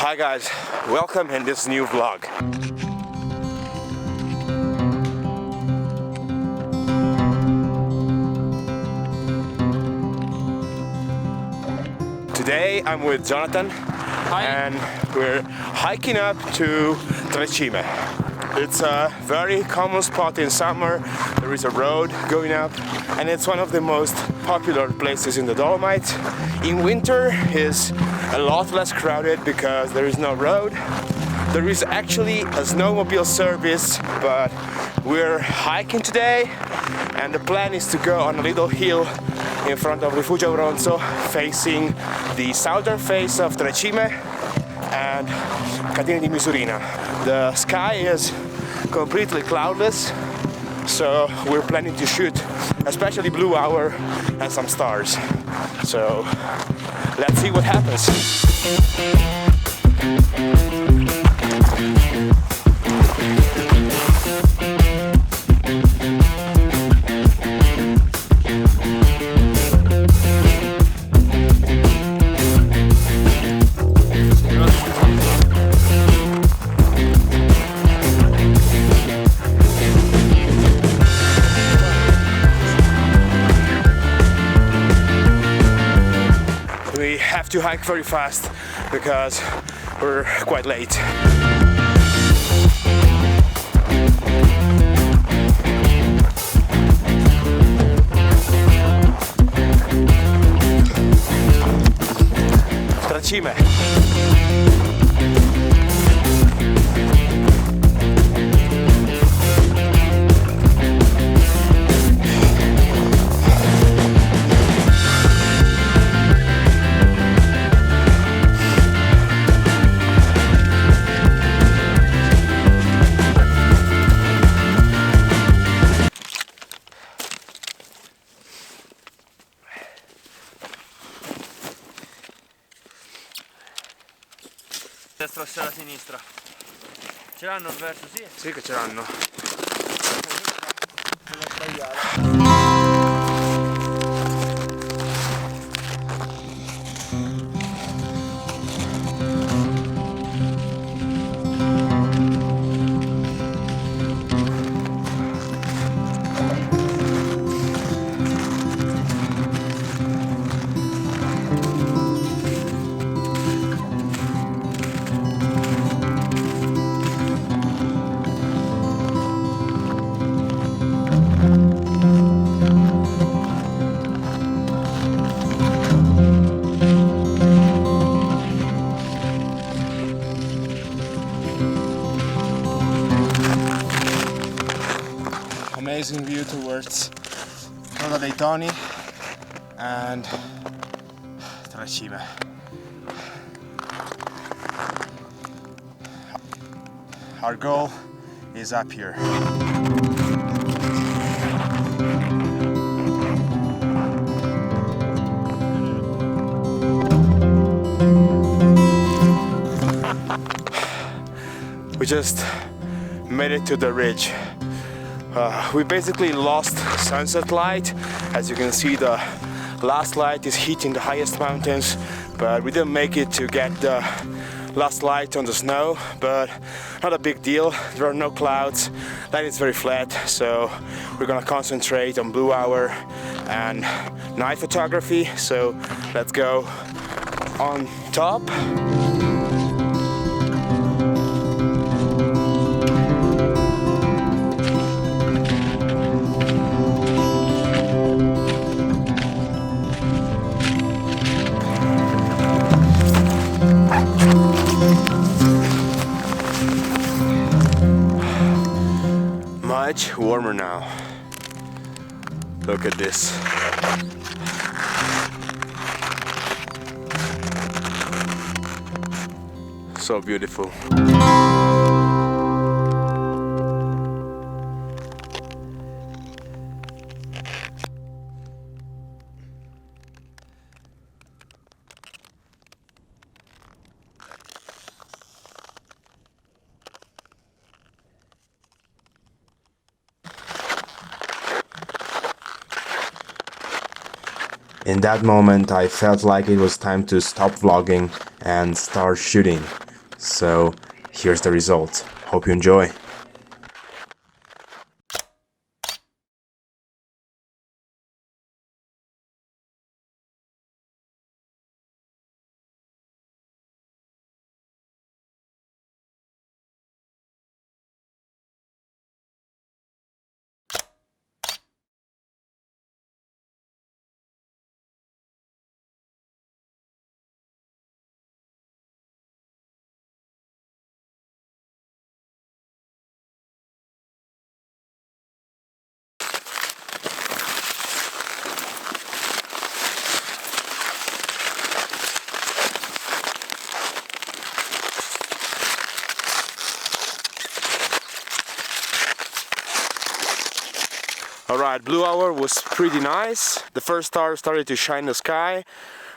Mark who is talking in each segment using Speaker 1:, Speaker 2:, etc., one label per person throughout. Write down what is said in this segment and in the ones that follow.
Speaker 1: Hi guys, welcome in this new vlog. Today I'm with Jonathan.
Speaker 2: Hi.
Speaker 1: And we're hiking up to Tre Cime. It's a very common spot in summer. There is a road going up and it's one of the most popular places in the Dolomites. In winter it's a lot less crowded because there is no road. There is actually a snowmobile service, but we're hiking today and the plan is to go on a little hill in front of Rifugio Bronzo, facing the southern face of Tre Cime and Cadini di Misurina. The sky is completely cloudless, so we're planning to shoot especially blue hour and some stars. So let's see what happens. We have to hike very fast because we're quite late. Tre Cime.
Speaker 2: Destra o a sinistra? Ce l'hanno il verso, sì?
Speaker 1: Sì che ce l'hanno. Amazing view towards Coda dei Toni and Tre Cime. Our goal is up here. We just made it to the ridge. We basically lost sunset light. As you can see, the last light is hitting the highest mountains, but we didn't make it to get the last light on the snow, but not a big deal. There are no clouds, that is very flat, so we're gonna concentrate on blue hour and night photography. So let's go on top. Much warmer now. Look at this. So beautiful. In that moment I felt like it was time to stop vlogging and start shooting. So here's the result. Hope you enjoy. Alright, blue hour was pretty nice. The first star started to shine in the sky.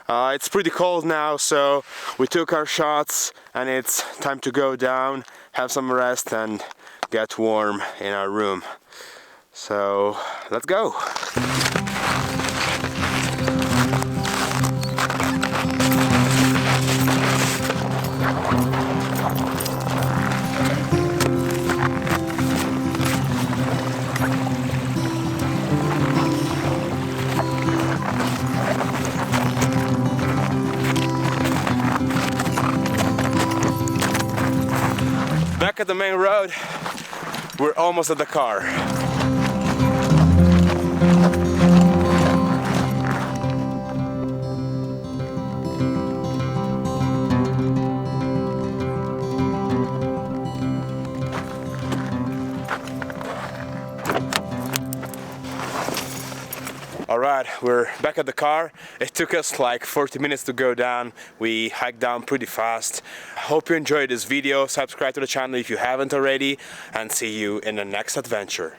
Speaker 1: It's pretty cold now, so we took our shots and it's time to go down, have some rest and get warm in our room. So let's go! Back at the main road, we're almost at the car. Alright, we're back at the car. It took us like 40 minutes to go down. We hiked down pretty fast. Hope you enjoyed this video. Subscribe to the channel if you haven't already, and see you in the next adventure.